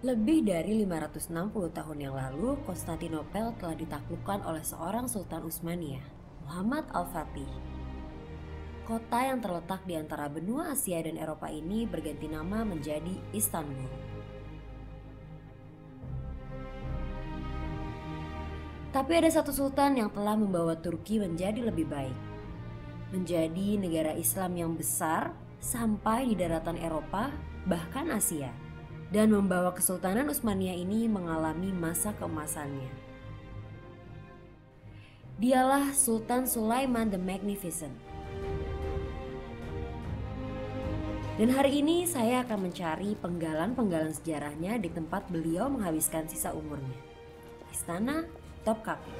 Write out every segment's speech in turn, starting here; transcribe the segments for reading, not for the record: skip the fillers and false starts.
Lebih dari 560 tahun yang lalu, Konstantinopel telah ditaklukkan oleh seorang Sultan Utsmaniyah, Muhammad Al-Fatih. Kota yang terletak di antara benua Asia dan Eropa ini berganti nama menjadi Istanbul. Tapi ada satu sultan yang telah membawa Turki menjadi lebih baik. Menjadi negara Islam yang besar sampai di daratan Eropa, bahkan Asia. Dan membawa Kesultanan Utsmaniyah ini mengalami masa keemasannya. Dialah Sultan Sulaiman the Magnificent. Dan hari ini saya akan mencari penggalan-penggalan sejarahnya di tempat beliau menghabiskan sisa umurnya. Istana Topkapi.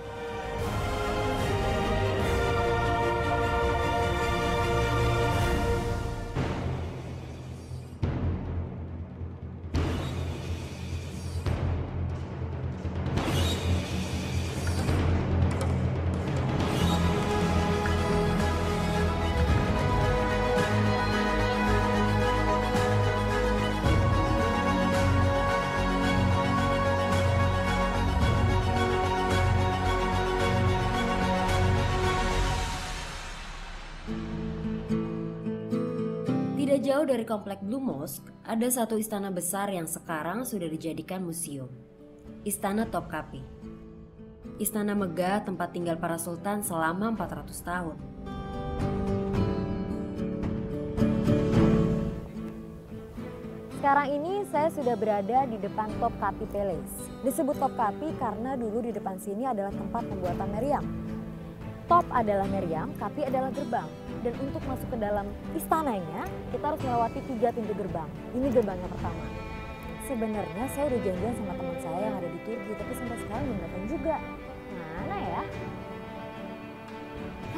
Tidak jauh dari komplek Blue Mosque, ada satu istana besar yang sekarang sudah dijadikan museum. Istana Topkapi. Istana megah tempat tinggal para sultan selama 400 tahun. Sekarang ini saya sudah berada di depan Topkapi Palace. Disebut Topkapi karena dulu di depan sini adalah tempat pembuatan meriam. Top adalah meriam, kapi adalah gerbang. Dan untuk masuk ke dalam istananya, kita harus melewati 3 pintu gerbang. Ini gerbangnya pertama. Sebenarnya saya udah janjian sama teman saya yang ada di Turki, tapi sampai sekarang belum datang juga. Mana ya?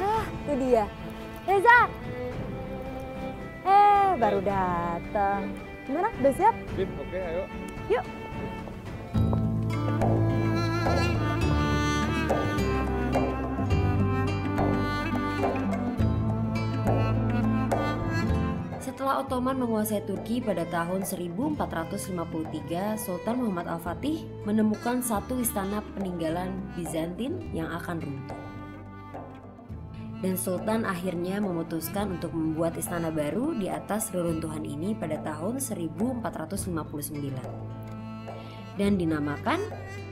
Hah, itu dia. Reza! Baru datang. Gimana? Udah siap? Bim, oke, ayo. Yuk! Setelah Ottoman menguasai Turki pada tahun 1453, Sultan Muhammad Al-Fatih menemukan satu istana peninggalan Bizantin yang akan runtuh. Dan Sultan akhirnya memutuskan untuk membuat istana baru di atas reruntuhan ini pada tahun 1459. Dan dinamakan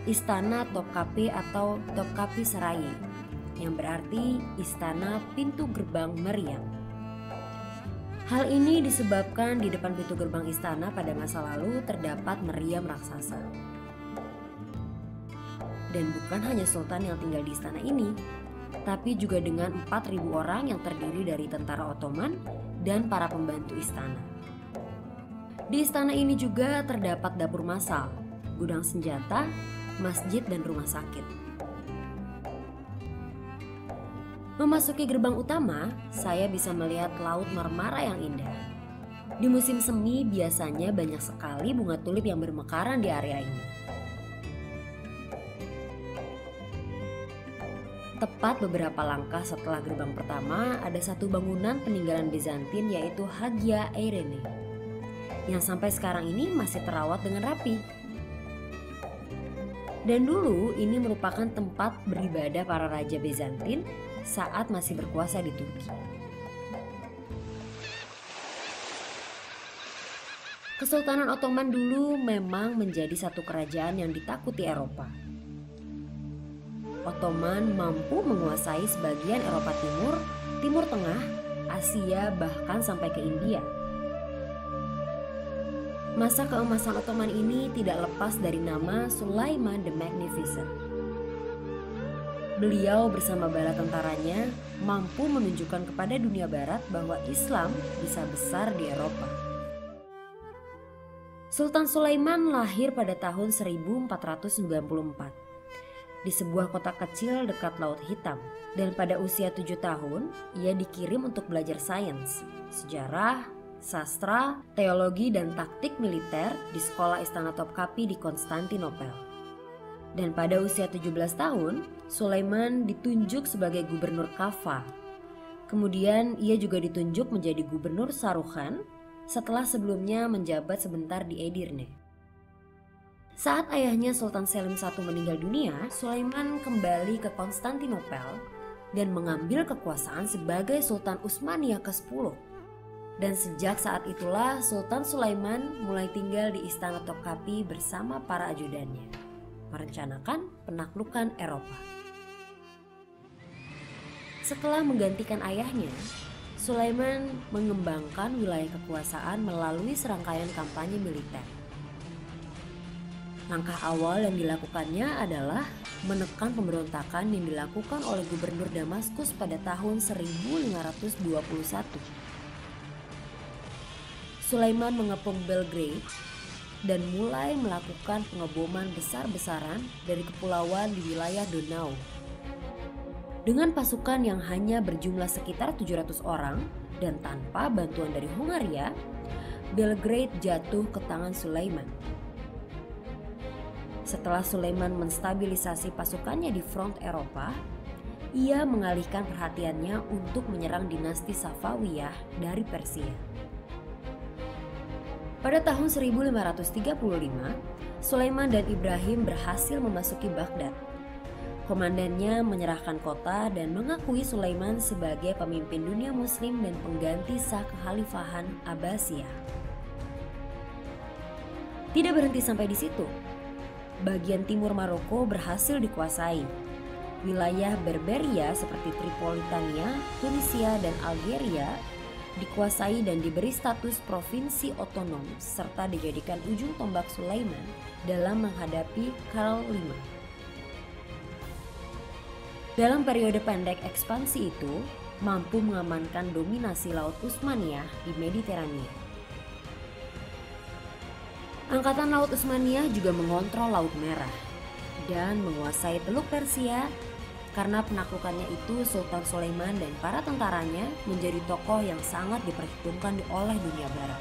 Istana Topkapi atau Topkapi Sarai, yang berarti Istana Pintu Gerbang Meriam. Hal ini disebabkan di depan pintu gerbang istana pada masa lalu terdapat meriam raksasa. Dan bukan hanya sultan yang tinggal di istana ini, tapi juga dengan 4.000 orang yang terdiri dari tentara Ottoman dan para pembantu istana. Di istana ini juga terdapat dapur massal, gudang senjata, masjid dan rumah sakit. Memasuki gerbang utama, saya bisa melihat Laut Marmara yang indah. Di musim semi biasanya banyak sekali bunga tulip yang bermekaran di area ini. Tepat beberapa langkah setelah gerbang pertama, ada satu bangunan peninggalan Bizantin yaitu Hagia Eirene, yang sampai sekarang ini masih terawat dengan rapi. Dan dulu ini merupakan tempat beribadah para raja Bizantin saat masih berkuasa di Turki. Kesultanan Ottoman dulu memang menjadi satu kerajaan yang ditakuti Eropa. Ottoman mampu menguasai sebagian Eropa Timur, Timur Tengah, Asia bahkan sampai ke India. Masa keemasan Ottoman ini tidak lepas dari nama Sulaiman the Magnificent. Beliau bersama bala tentaranya mampu menunjukkan kepada dunia barat bahwa Islam bisa besar di Eropa. Sultan Sulaiman lahir pada tahun 1494 di sebuah kota kecil dekat Laut Hitam, dan pada usia 7 tahun ia dikirim untuk belajar sains, sejarah, sastra, teologi dan taktik militer di sekolah Istana Topkapi di Konstantinopel. Dan pada usia 17 tahun, Sulaiman ditunjuk sebagai gubernur Kaffa. Kemudian ia juga ditunjuk menjadi gubernur Saruhan setelah sebelumnya menjabat sebentar di Edirne. Saat ayahnya Sultan Selim I meninggal dunia, Sulaiman kembali ke Konstantinopel dan mengambil kekuasaan sebagai Sultan Utsmaniyah ke-10. Dan sejak saat itulah Sultan Sulaiman mulai tinggal di Istana Topkapi bersama para ajudannya, merencanakan penaklukan Eropa. Setelah menggantikan ayahnya, Sulaiman mengembangkan wilayah kekuasaan melalui serangkaian kampanye militer. Langkah awal yang dilakukannya adalah menekan pemberontakan yang dilakukan oleh Gubernur Damaskus pada tahun 1521. Sulaiman mengepung Belgrade dan mulai melakukan pengeboman besar-besaran dari kepulauan di wilayah Donau. Dengan pasukan yang hanya berjumlah sekitar 700 orang dan tanpa bantuan dari Hongaria, Belgrade jatuh ke tangan Sulaiman. Setelah Sulaiman menstabilisasi pasukannya di front Eropa, ia mengalihkan perhatiannya untuk menyerang dinasti Safawiyah dari Persia. Pada tahun 1535, Sulaiman dan Ibrahim berhasil memasuki Baghdad. Komandannya menyerahkan kota dan mengakui Sulaiman sebagai pemimpin dunia muslim dan pengganti sah kekhalifahan Abbasiyah. Tidak berhenti sampai di situ. Bagian timur Maroko berhasil dikuasai. Wilayah Berberia seperti Tripolitania, Tunisia, dan Algeria dikuasai dan diberi status provinsi otonom serta dijadikan ujung tombak Sulaiman dalam menghadapi Karl V. Dalam periode pendek ekspansi itu, mampu mengamankan dominasi Laut Utsmaniyah di Mediterania. Angkatan Laut Utsmaniyah juga mengontrol Laut Merah dan menguasai Teluk Persia. Karena penaklukannya itu, Sultan Sulaiman dan para tentaranya menjadi tokoh yang sangat diperhitungkan oleh dunia barat.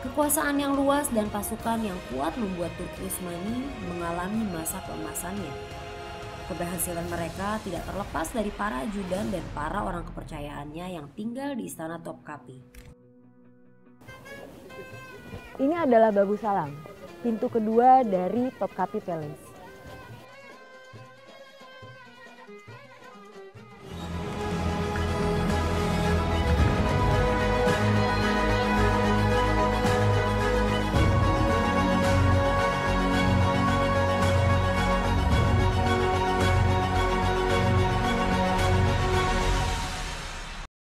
Kekuasaan yang luas dan pasukan yang kuat membuat Turki Utsmani mengalami masa keemasannya. Keberhasilan mereka tidak terlepas dari para ajudan dan para orang kepercayaannya yang tinggal di Istana Topkapi. Ini adalah Babu Salam, pintu kedua dari Topkapi Palace.